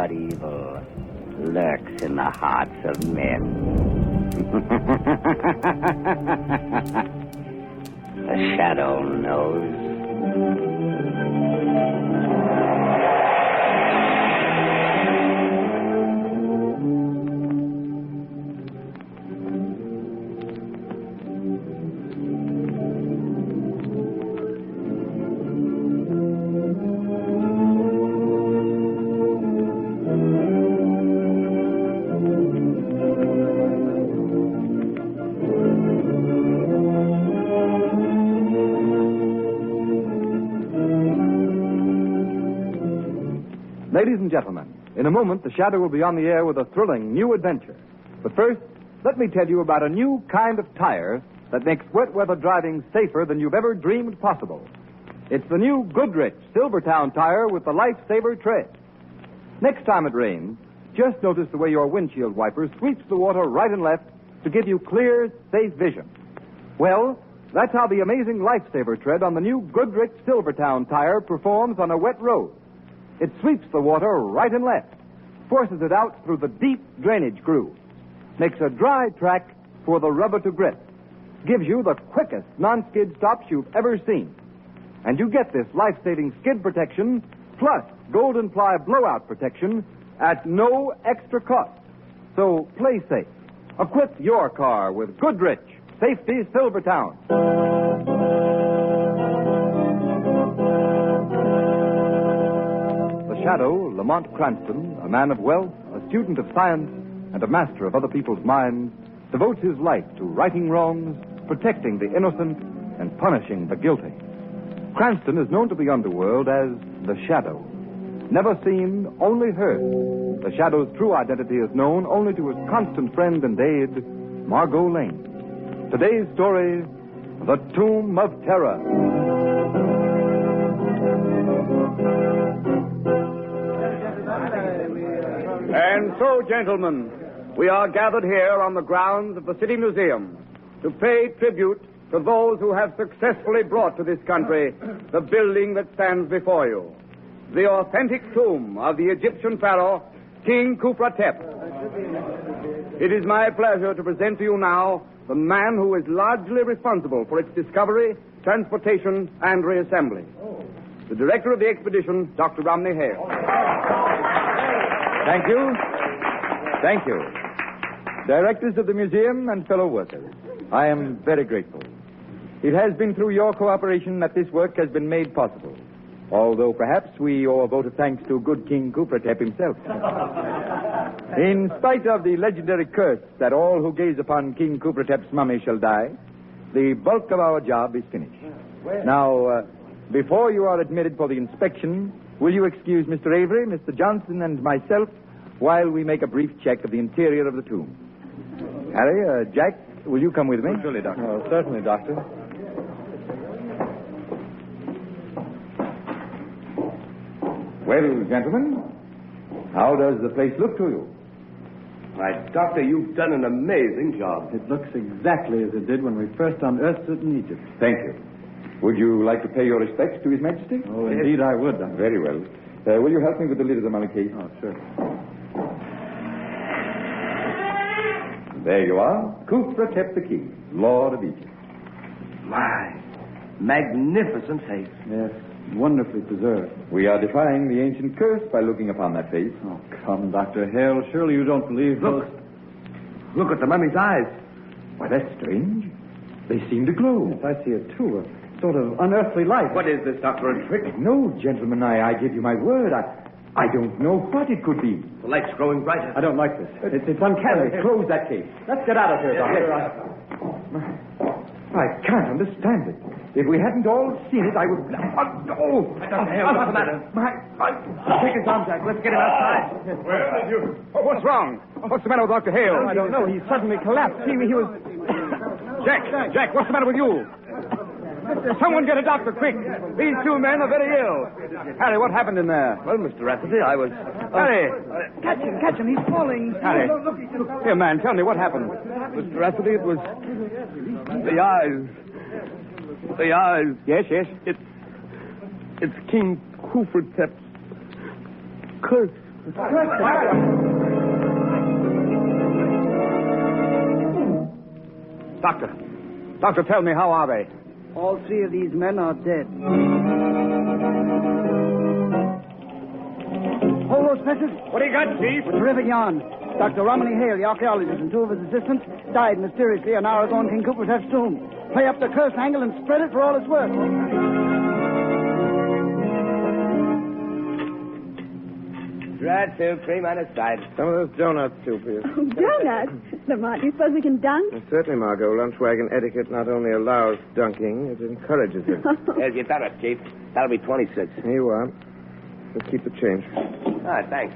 but evil lurks in the hearts of men. The shadow knows. Ladies and gentlemen, in a moment, The Shadow will be on the air with a thrilling new adventure. But first, let me tell you about a new kind of tire that makes wet weather driving safer than you've ever dreamed possible. It's the new Goodrich Silvertown tire with the Lifesaver tread. Next time it rains, just notice the way your windshield wiper sweeps the water right and left to give you clear, safe vision. Well, that's how the amazing Lifesaver tread on the new Goodrich Silvertown tire performs on a wet road. It sweeps the water right and left, forces it out through the deep drainage grooves, makes a dry track for the rubber to grip, gives you the quickest non-skid stops you've ever seen. And you get this life-saving skid protection plus Golden Ply blowout protection at no extra cost. So play safe. Equip your car with Goodrich Safety Silvertown. Shadow, Lamont Cranston, a man of wealth, a student of science, and a master of other people's minds, devotes his life to righting wrongs, protecting the innocent, and punishing the guilty. Cranston is known to the underworld as the Shadow. Never seen, only heard. The Shadow's true identity is known only to his constant friend and aide, Margot Lane. Today's story, The Tomb of Terror. And so, gentlemen, we are gathered here on the grounds of the City Museum to pay tribute to those who have successfully brought to this country the building that stands before you, the authentic tomb of the Egyptian pharaoh, King Khufra-Tep. It is my pleasure to present to you now the man who is largely responsible for its discovery, transportation, and reassembly. The director of the expedition, Dr. Romney Hale. Thank you. Thank you. Directors of the museum and fellow workers, I am very grateful. It has been through your cooperation that this work has been made possible, although perhaps we owe a vote of thanks to good King Khufra-Tep himself. In spite of the legendary curse that all who gaze upon King Khufra-Tep's mummy shall die, the bulk of our job is finished. Now, before you are admitted for the inspection, will you excuse Mr. Avery, Mr. Johnson, and myself while we make a brief check of the interior of the tomb? Harry, Jack, will you come with me? Surely, Doctor. Oh, certainly, Doctor. Well, gentlemen, how does the place look to you? Why, Doctor, you've done an amazing job. It looks exactly as it did when we first unearthed it in Egypt. Thank you. Would you like to pay your respects to His Majesty? Oh, indeed I would, Doctor. Very well. Will you help me with the lid of the mummy case? Oh, sure. There you are. Khufra-Tep the King, Lord of Egypt. My, magnificent face. Yes, wonderfully preserved. We are defying the ancient curse by looking upon that face. Oh, come, Dr. Hale. Surely you don't believe... Look at the mummy's eyes. Why, that's strange. They seem to glow. Yes, I see it, too. A sort of unearthly light. What is this, Doctor, a trick? No, gentlemen, I give you my word. I don't know what it could be. The light's growing brighter. I don't like this. It's uncanny. Close that case. Let's get out of here, Doctor. I can't understand it. If we hadn't all seen it, I would... What's the matter? Take his arm, Jack. Let's get him outside. What's wrong? What's the matter with Dr. Hale? I don't know. He suddenly collapsed. He was... Jack, what's the matter with you? Someone get a doctor, quick. These two men are very ill. Harry, what happened in there? Well, Mr. Rafferty, I was... Harry! Catch him. He's falling. Harry. Here, man, tell me what happened. Mr. Rafferty, it was... The eyes. The eyes. Yes. It's King Khufra-Tep's curse. Doctor, tell me, how are they? All three of these men are dead. Hold those presses. What do you got, Chief? A terrific yarn. Dr. Romilly Hale, the archaeologist, and two of his assistants died mysteriously an hour ago in King Cooper's tomb. Play up the curse angle and spread it for all it's worth. Dry soup, cream on the side. Some of those donuts, too, please. Oh, donuts? Lamont, do you suppose we can dunk? Certainly, Margot. Lunch wagon etiquette not only allows dunking, it encourages it. Here's your donut, Chief. That'll be 26. Here you are. Let's keep the change. Thanks.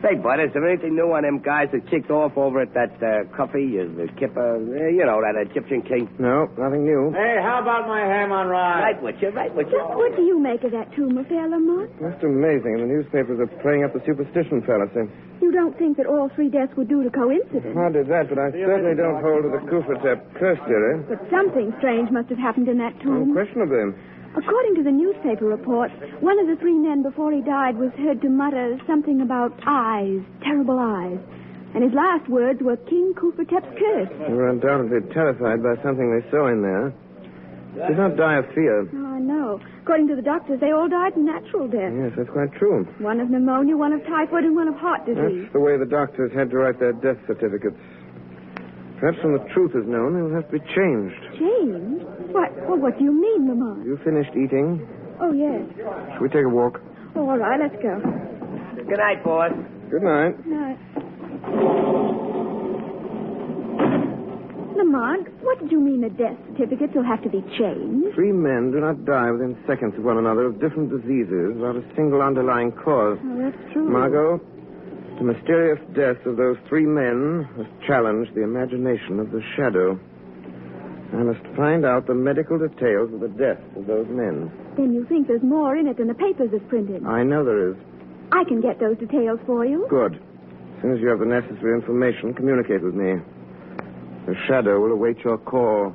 Say, Bud, is there anything new on them guys that kicked off over at that coffee, the Kipper, that Egyptian king? No, nothing new. Hey, how about my ham on rye? Right with you, right with you. What do you make of that tomb affair, Lamont? Just amazing. The newspapers are playing up the superstition fallacy. You don't think that all three deaths were due to coincidence? Hardly that, but I certainly don't hold to the Kufratep curse theory. But something strange must have happened in that tomb. Unquestionably. According to the newspaper reports, one of the three men before he died was heard to mutter something about eyes, terrible eyes. And his last words were King Kufratep's curse. They were undoubtedly terrified by something they saw in there. They did not die of fear. Oh, I know. According to the doctors, they all died natural death. Yes, that's quite true. One of pneumonia, one of typhoid, and one of heart disease. That's the way the doctors had to write their death certificates. Perhaps when the truth is known, they will have to be changed. Changed? What do you mean, Lamont? You finished eating? Oh, yes. Should we take a walk? Oh, all right, let's go. Good night, boss. Good night. Night. Lamont, what did you mean the death certificates will have to be changed? Three men do not die within seconds of one another of different diseases without a single underlying cause. Oh, that's true. Margot, the mysterious death of those three men has challenged the imagination of the shadow. I must find out the medical details of the death of those men. Then you think there's more in it than the papers have printed? I know there is. I can get those details for you. Good. As soon as you have the necessary information, communicate with me. The shadow will await your call.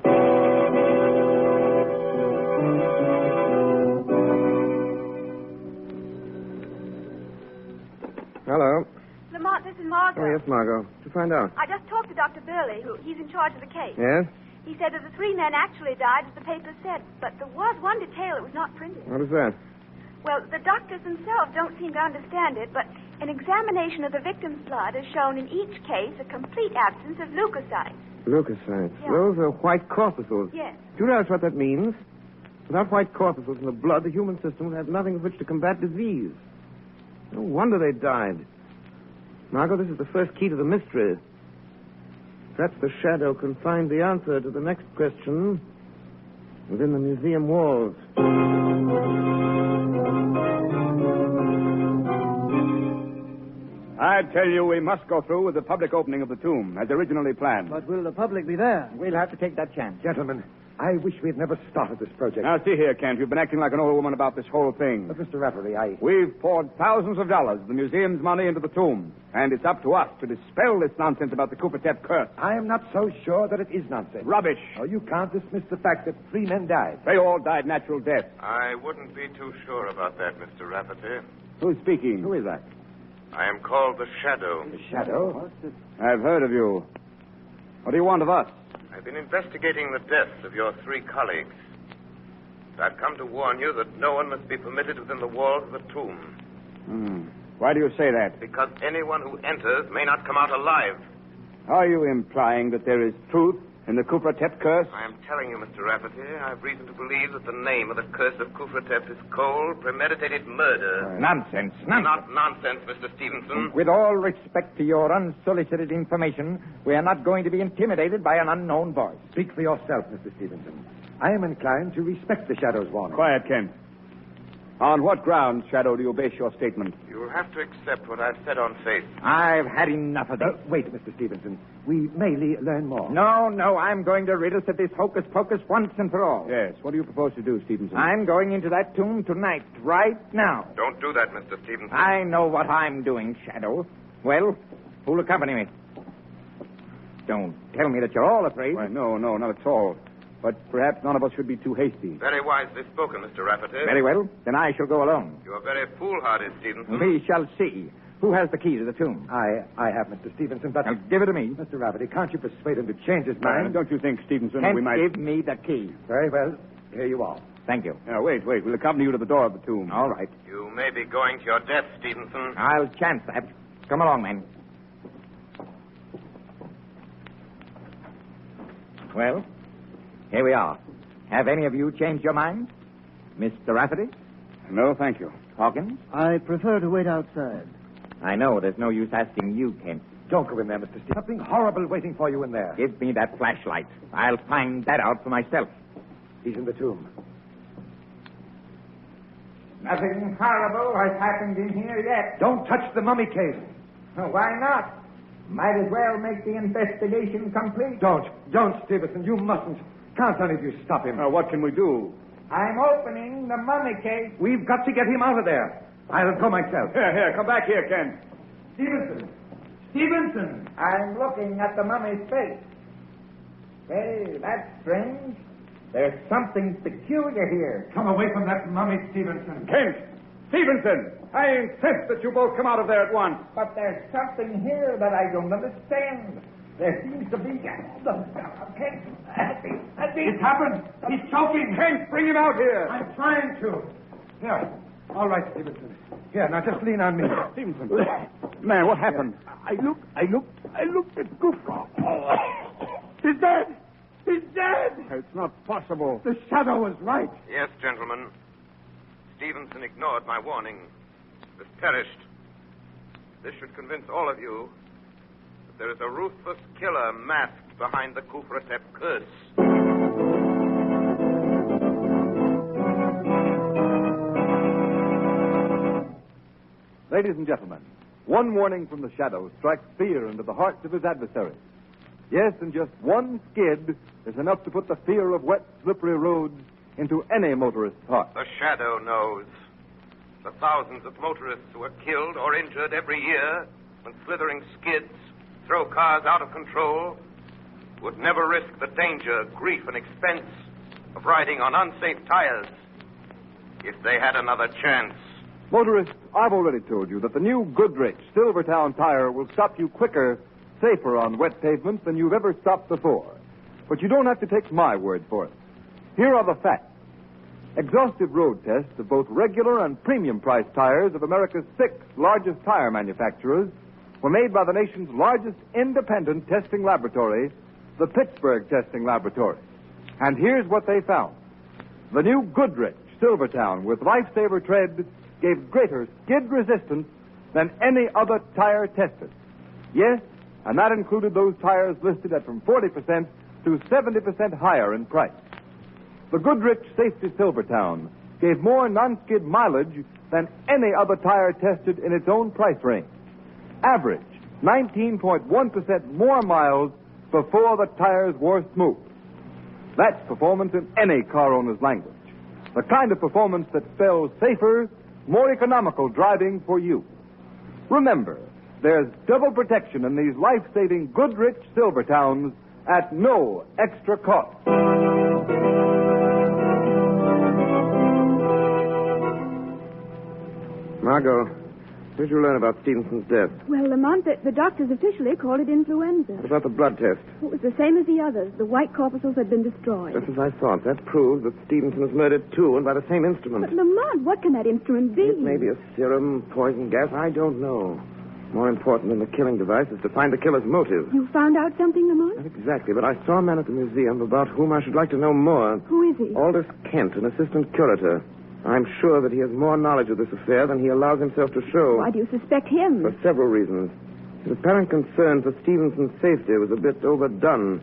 Hello. Lamont, this is Margot. Oh, yes, Margot. To find out. I just talked to Dr. Burley, he's in charge of the case. Yes? He said that the three men actually died, as the paper said, but there was one detail that was not printed. What is that? Well, the doctors themselves don't seem to understand it, but an examination of the victim's blood has shown in each case a complete absence of leukocytes. Leukocytes. Yeah. Those are white corpuscles. Yes. Do you realize what that means? Without white corpuscles in the blood, the human system will have nothing with which to combat disease. No wonder they died. Margot, this is the first key to the mystery. Perhaps the shadow can find the answer to the next question within the museum walls. I tell you, we must go through with the public opening of the tomb, as originally planned. But will the public be there? We'll have to take that chance. Gentlemen, I wish we had never started this project. Now, see here, Kent. You've been acting like an old woman about this whole thing. But, Mr. Rafferty, We've poured thousands of dollars of the museum's money into the tomb, and it's up to us to dispel this nonsense about the Kufratep curse. I am not so sure that it is nonsense. Rubbish. Oh, you can't dismiss the fact that three men died. They all died natural death. I wouldn't be too sure about that, Mr. Rafferty. Who's speaking? Who is that? I am called the Shadow. The shadow? I've heard of you. What do you want of us? I've been investigating the deaths of your three colleagues. I've come to warn you that no one must be permitted within the walls of the tomb. Why do you say that? Because anyone who enters may not come out alive. Are you implying that there is truth in the Kufratep curse? I am telling you, Mr. Rafferty, I have reason to believe that the name of the curse of Kufratep is cold, premeditated murder. Nonsense. Not nonsense, Mr. Stevenson. With all respect to your unsolicited information, we are not going to be intimidated by an unknown voice. Speak for yourself, Mr. Stevenson. I am inclined to respect the Shadow's warning. Quiet, Kent. On what grounds, Shadow, do you base your statement? You will have to accept what I've said on faith. I've had enough of this. Wait, Mr. Stevenson. We may learn more. No, I'm going to rid us of this hocus-pocus once and for all. Yes. What do you propose to do, Stevenson? I'm going into that tomb tonight, right now. Don't do that, Mr. Stevenson. I know what I'm doing, Shadow. Well, who'll accompany me? Don't tell me that you're all afraid. Why, no, not at all. But perhaps none of us should be too hasty. Very wisely spoken, Mr. Rafferty. Very well. Then I shall go alone. You are very foolhardy, Stevenson. We shall see. Who has the key to the tomb? I have, Mr. Stevenson, but... Now, give it to me. Mr. Rafferty, can't you persuade him to change his mind? Don't you think, Stevenson, Kent, we might... give me the key. Very well. Here you are. Thank you. Now, wait. We'll accompany you to the door of the tomb. All right. You may be going to your death, Stevenson. I'll chance that. Come along, men. Well, here we are. Have any of you changed your mind? Mr. Rafferty? No, thank you. Hawkins? I prefer to wait outside. I know there's no use asking you, Kent. Don't go in there, Mr. Stevenson. Something horrible waiting for you in there. Give me that flashlight. I'll find that out for myself. He's in the tomb. Nothing horrible has happened in here yet. Don't touch the mummy case. Why not? Might as well make the investigation complete. Don't, Stevenson. You mustn't. Can't any of you stop him? What can we do? I'm opening the mummy case. We've got to get him out of there. I'll go myself. Here, come back here, Ken. Stevenson! I'm looking at the mummy's face. Hey, that's strange. There's something peculiar here. Come away from that mummy, Stevenson. Kent! Stevenson! I insist that you both come out of there at once. But there's something here that I don't understand. There seems to be... Kent! It's happened. He's choking. Kent, bring him out here. I'm trying to. Here. All right, Stevenson. Here, now just lean on me. Stevenson. Man, what happened? I looked at Guffaw. He's dead. He's dead. It's not possible. The shadow was right. Yes, gentlemen. Stevenson ignored my warning. Has perished. This should convince all of you that there is a ruthless killer masked behind the Kufratep curse. Ladies and gentlemen, one warning from the shadow strikes fear into the hearts of his adversaries. Yes, and just one skid is enough to put the fear of wet, slippery roads into any motorist's heart. The shadow knows. The thousands of motorists who are killed or injured every year when slithering skids throw cars out of control would never risk the danger, grief, and expense of riding on unsafe tires if they had another chance. Motorists, I've already told you that the new Goodrich Silvertown tire will stop you quicker, safer on wet pavements than you've ever stopped before. But you don't have to take my word for it. Here are the facts. Exhaustive road tests of both regular and premium price tires of America's 6 largest tire manufacturers were made by the nation's largest independent testing laboratory, the Pittsburgh Testing Laboratory. And here's what they found. The new Goodrich Silvertown with Lifesaver tread gave greater skid resistance than any other tire tested. Yes, and that included those tires listed at from 40% to 70% higher in price. The Goodrich Safety Silvertown gave more non-skid mileage than any other tire tested in its own price range. Average 19.1% more miles before the tires wore smooth. That's performance in any car owner's language. The kind of performance that spells safer, more economical driving for you. Remember, there's double protection in these life-saving Goodrich Silvertowns at no extra cost. Margot, what did you learn about Stevenson's death? Well, Lamont, the doctors officially called it influenza. What about the blood test? It was the same as the others. The white corpuscles had been destroyed. Just as I thought. That proves that Stevenson was murdered, too, and by the same instrument. But, Lamont, what can that instrument be? It may be a serum, poison gas. I don't know. More important than the killing device is to find the killer's motive. You found out something, Lamont? Not exactly, but I saw a man at the museum about whom I should like to know more. Who is he? Aldous Kent, an assistant curator. I'm sure that he has more knowledge of this affair than he allows himself to show. Why do you suspect him? For several reasons. His apparent concern for Stevenson's safety was a bit overdone.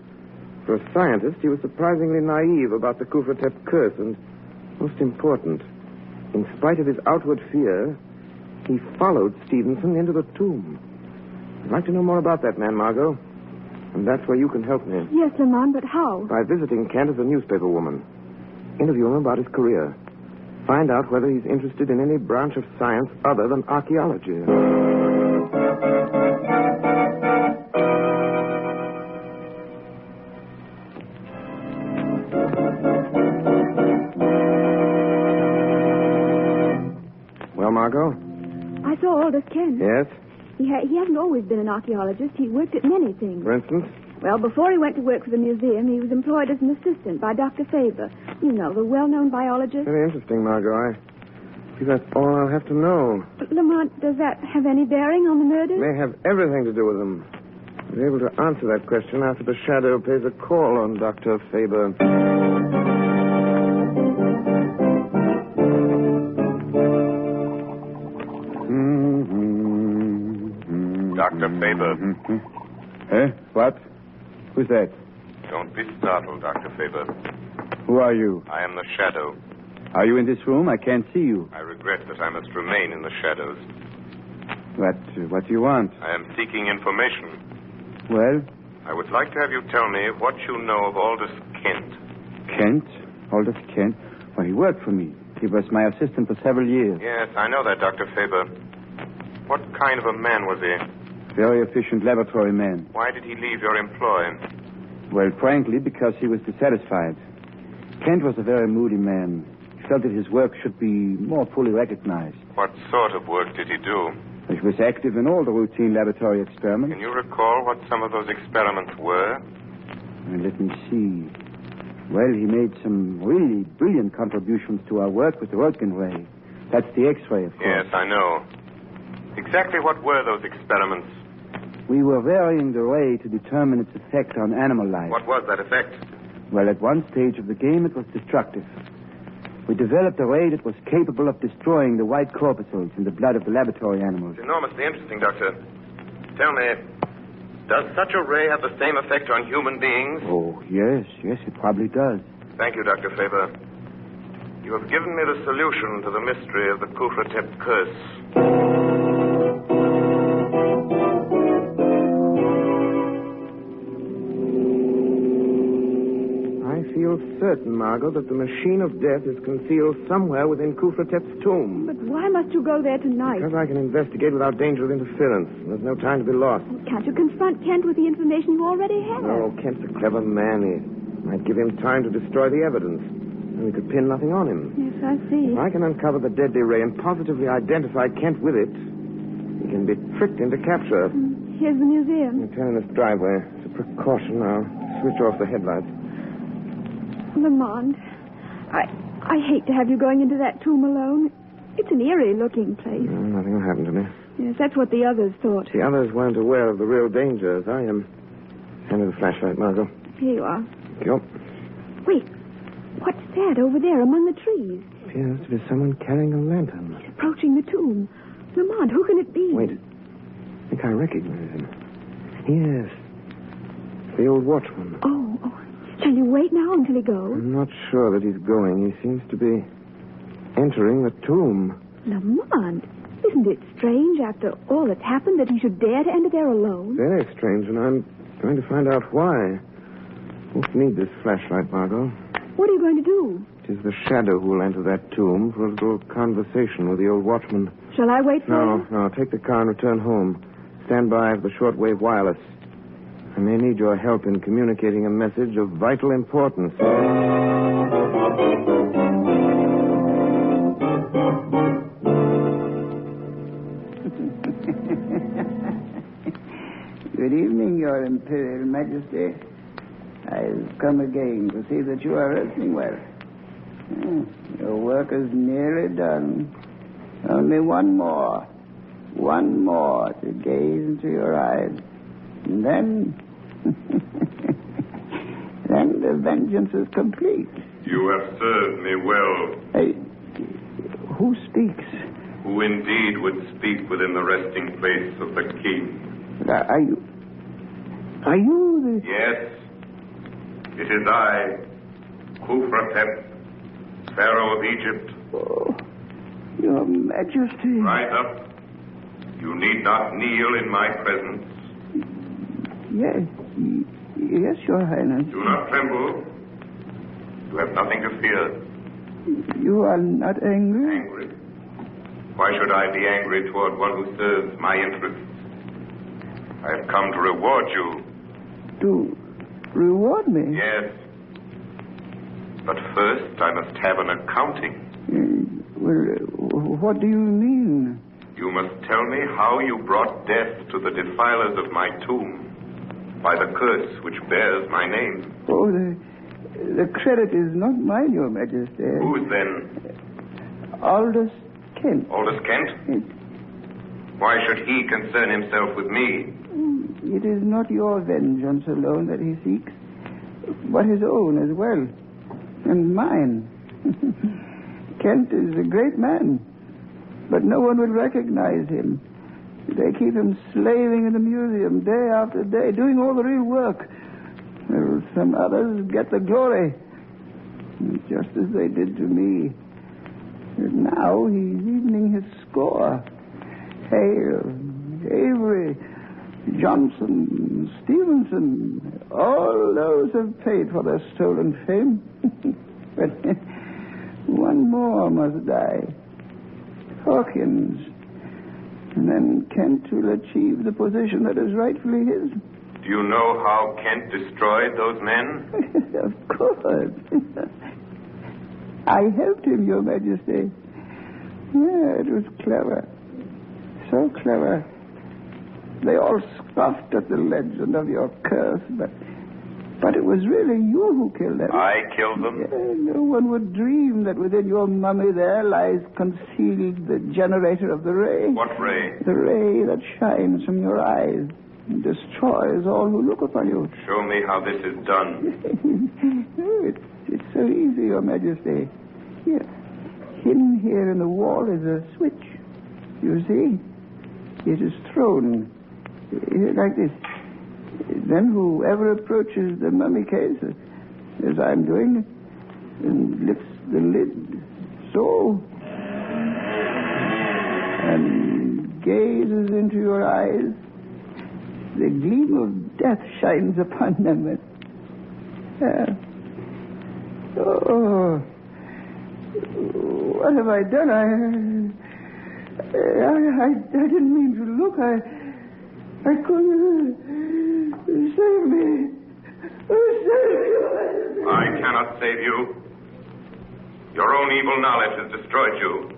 For a scientist, he was surprisingly naive about the Kufratep curse, and most important, in spite of his outward fear, he followed Stevenson into the tomb. I'd like to know more about that man, Margot. And that's where you can help me. Yes, Lamont, but how? By visiting Kent as a newspaper woman. Interview him about his career. Find out whether he's interested in any branch of science other than archaeology. Well, Margot? I saw Aldous Kent. Yes? He hasn't always been an archaeologist. He worked at many things. For instance? Well, before he went to work for the museum, he was employed as an assistant by Dr. Faber. You know, the well-known biologist. Very interesting, Margot. I see that's all I'll have to know. But, Lamont, does that have any bearing on the murder? May have everything to do with them. I'll be able to answer that question after the shadow pays a call on Dr. Faber. Dr. Faber. Eh? What? Who's that? Don't be startled, Dr. Faber. Who are you? I am the shadow. Are you in this room? I can't see you. I regret that I must remain in the shadows. What do you want? I am seeking information. Well? I would like to have you tell me what you know of Aldous Kent. Kent? Aldous Kent? Well, he worked for me. He was my assistant for several years. Yes, I know that, Dr. Faber. What kind of a man was he? Very efficient laboratory man. Why did he leave your employ? Well, frankly, because he was dissatisfied. Kent was a very moody man. He felt that his work should be more fully recognized. What sort of work did he do? He was active in all the routine laboratory experiments. Can you recall what some of those experiments were? Let me see. Well, he made some really brilliant contributions to our work with the Röntgen ray. That's the X-ray, of course. Yes, I know. Exactly what were those experiments? We were varying the ray to determine its effect on animal life. What was that effect? Well, at one stage of the game, it was destructive. We developed a ray that was capable of destroying the white corpuscles in the blood of the laboratory animals. It's enormously interesting, Doctor. Tell me, does such a ray have the same effect on human beings? Oh, yes, it probably does. Thank you, Dr. Faber. You have given me the solution to the mystery of the Kufratep curse. I feel certain, Margot, that the machine of death is concealed somewhere within Kufratep's tomb. But why must you go there tonight? Because I can investigate without danger of interference. There's no time to be lost. Can't you confront Kent with the information you already have? No, Kent's a clever man. He might give him time to destroy the evidence. And we could pin nothing on him. Yes, I see. If I can uncover the deadly ray and positively identify Kent with it, he can be tricked into capture. Here's the museum. I'll turn in this driveway. As a precaution, I'll switch off the headlights. Lamont, I hate to have you going into that tomb alone. It's an eerie-looking place. Nothing will happen to me. Yes, that's what the others thought. The others weren't aware of the real danger as I am. Hand me the flashlight, Margot. Here you are. Thank you. Wait, what's that over there among the trees? Appears to be someone carrying a lantern. He's approaching the tomb. Lamont, who can it be? Wait. I think I recognize him. Yes. The old watchman. Oh. Shall you wait now until he goes? I'm not sure that he's going. He seems to be entering the tomb. Lamont, isn't it strange after all that's happened that he should dare to enter there alone? Very strange, and I'm going to find out why. Won't need this flashlight, Margot. What are you going to do? It is the shadow who will enter that tomb for a little conversation with the old watchman. Shall I wait for you? No. Take the car and return home. Stand by for the shortwave wireless. I may need your help in communicating a message of vital importance. Good evening, Your Imperial Majesty. I've come again to see that you are resting well. Your work is nearly done. Only one more to gaze into your eyes. And then the vengeance is complete. You have served me well. Who speaks? Who indeed would speak within the resting place of the king? Are you the... Yes. It is I, Kufratep, Pharaoh of Egypt. Oh, Your Majesty. Rise up. You need not kneel in my presence. Yes, Your Highness. Do not tremble. You have nothing to fear. You are not angry? Angry? Why should I be angry toward one who serves my interests? I have come to reward you. To reward me? Yes. But first, I must have an accounting. Well, what do you mean? You must tell me how you brought death to the defilers of my tomb by the curse which bears my name. Oh, the credit is not mine, Your Majesty. Whose then? Aldous Kent. Aldous Kent? Why should he concern himself with me? It is not your vengeance alone that he seeks, but his own as well, and mine. Kent is a great man, but no one will recognize him. They keep him slaving in the museum day after day, doing all the real work. Well, some others get the glory, just as they did to me. And now he's evening his score. Hale, Avery, Johnson, Stevenson, all those have paid for their stolen fame. But one more must die. Hawkins. And then Kent will achieve the position that is rightfully his. Do you know how Kent destroyed those men? Of course. I helped him, Your Majesty. Yeah, it was clever. So clever. They all scoffed at the legend of your curse, but it was really you who killed them. I killed them? Yeah, no one would dream that within your mummy there lies concealed the generator of the ray. What ray? The ray that shines from your eyes and destroys all who look upon you. Show me how this is done. It's so easy, Your Majesty. Here. Hidden here in the wall is a switch. You see? It is thrown like this. Then whoever approaches the mummy case, as I'm doing, and lifts the lid, so, and gazes into your eyes, the gleam of death shines upon them. Oh, what have I done? I didn't mean to look. I couldn't. Save me. Save me. I cannot save you. Your own evil knowledge has destroyed you.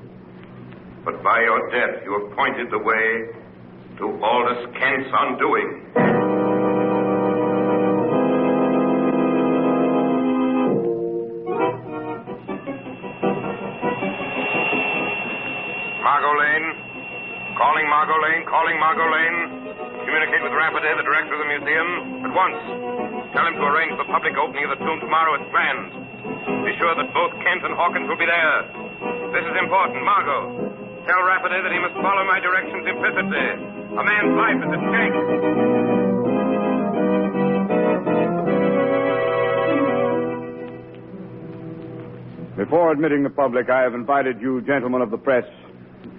But by your death, you have pointed the way to Aldous Kent's undoing. Margot Lane. Calling Margot Lane. Calling Margot Lane. Communicate with Rafferty, the director of the museum, at once. Tell him to arrange the public opening of the tomb tomorrow as planned. Be sure that both Kent and Hawkins will be there. This is important. Margot, tell Rafferty that he must follow my directions implicitly. A man's life is at stake. Before admitting the public, I have invited you, gentlemen of the press,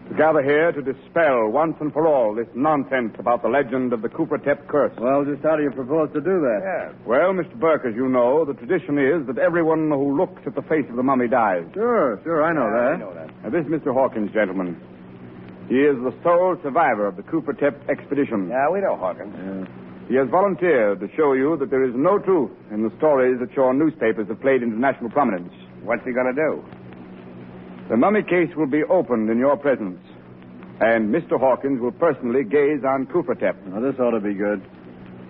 to gather here to dispel once and for all this nonsense about the legend of the Cooper-Tep curse. Well, just how do you propose to do that? Yeah. Well, Mr. Burke, as you know, the tradition is that everyone who looks at the face of the mummy dies. Sure, I know that. I know that. Now, this is Mr. Hawkins, gentlemen. He is the sole survivor of the Cooper-Tep expedition. Yeah, we know Hawkins. He has volunteered to show you that there is no truth in the stories that your newspapers have played into national prominence. What's he going to do? The mummy case will be opened in your presence, and Mr. Hawkins will personally gaze on Cooper-Tep. Now, this ought to be good.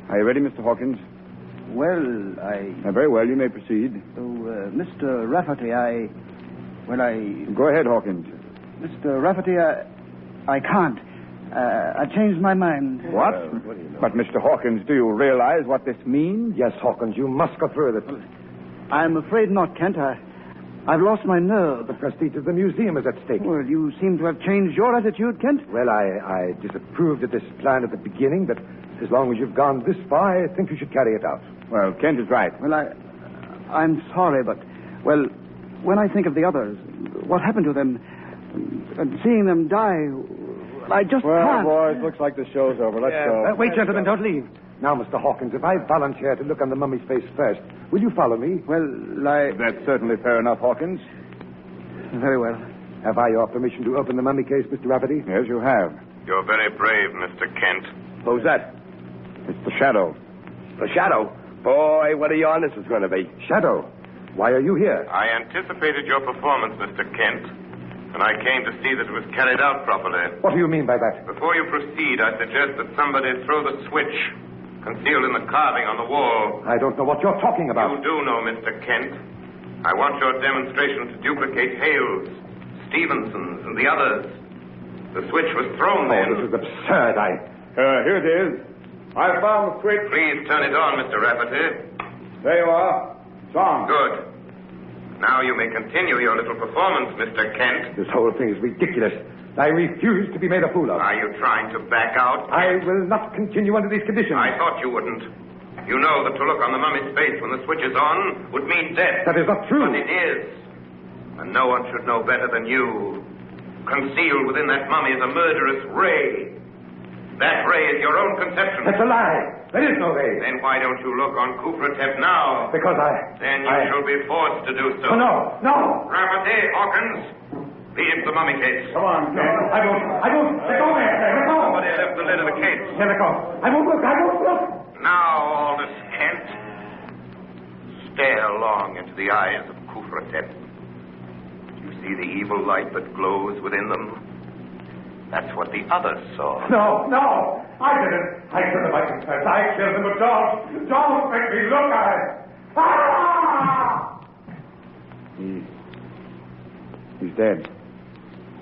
Are you ready, Mr. Hawkins? Well, Very well, you may proceed. Mr. Rafferty, Go ahead, Hawkins. Mr. Rafferty, I can't. I changed my mind. What? What do you know? But, Mr. Hawkins, do you realize what this means? Yes, Hawkins, you must go through with it. I'm afraid not, Kent. I've lost my nerve. The prestige of the museum is at stake. Well, you seem to have changed your attitude, Kent. Well, I disapproved of this plan at the beginning, but as long as you've gone this far, I think you should carry it out. Well, Kent is right. Well, I'm sorry, but, well, when I think of the others, what happened to them, and seeing them die, I just can't. Well, boys, looks like the show's over. Let's go. Wait, gentlemen, don't leave. Now, Mr. Hawkins, if I volunteer to look on the mummy's face first, will you follow me? Well, That's certainly fair enough, Hawkins. Very well. Have I your permission to open the mummy case, Mr. Rafferty? Yes, you have. You're very brave, Mr. Kent. Who's that? It's the Shadow. The Shadow? Boy, what a yarn this is going to be. Shadow, why are you here? I anticipated your performance, Mr. Kent. And I came to see that it was carried out properly. What do you mean by that? Before you proceed, I suggest that somebody throw the switch concealed in the carving on the wall. I don't know what you're talking about. You do know, Mr. Kent. I want your demonstration to duplicate Hale's, Stevenson's, and the others. The switch was thrown then. This is absurd. Here it is. I found the switch. Please turn it on, Mr. Rafferty. There you are. It's on. Good. Now you may continue your little performance, Mr. Kent. This whole thing is ridiculous. I refuse to be made a fool of. Are you trying to back out? I will not continue under these conditions. I thought you wouldn't. You know that to look on the mummy's face when the switch is on would mean death. That is not true. But it is. And no one should know better than you. Concealed within that mummy is a murderous ray. That ray is your own conception. That's a lie. There is no ray. Then why don't you look on Kufratep now? Because Then you shall be forced to do so. Oh, no. Rafferty, Hawkins, leave the mummy case. Come on, Kent. I won't. Let go there. Let go. Somebody left the lid of the case. Let go. I won't look. Now, Aldous Kent, stare long into the eyes of Kufratep. You see the evil light that glows within them? That's what the others saw. No. I didn't. I confess. I killed him, but don't make me look at it. He's dead.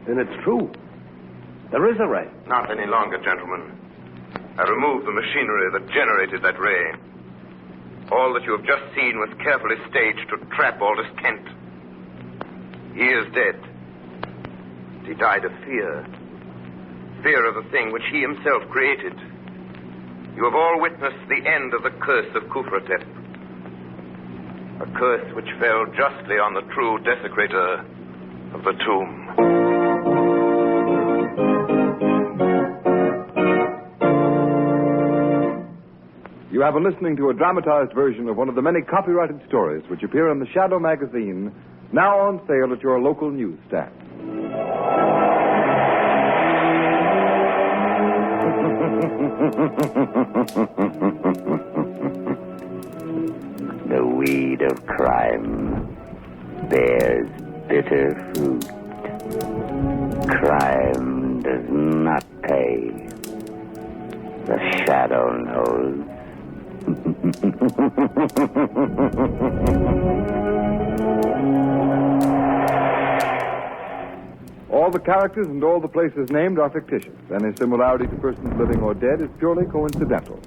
Then it's true. There is a ray. Not any longer, gentlemen. I removed the machinery that generated that ray. All that you have just seen was carefully staged to trap Aldous Kent. He is dead. He died of fear. Fear of the thing which he himself created. You have all witnessed the end of the curse of Kufratep. A curse which fell justly on the true desecrator of the tomb. You have been listening to a dramatized version of one of the many copyrighted stories which appear in the Shadow magazine, now on sale at your local newsstand. The weed of crime bears bitter fruit. Crime does not pay. The shadow knows. All the characters and all the places named are fictitious. Any similarity to persons living or dead is purely coincidental.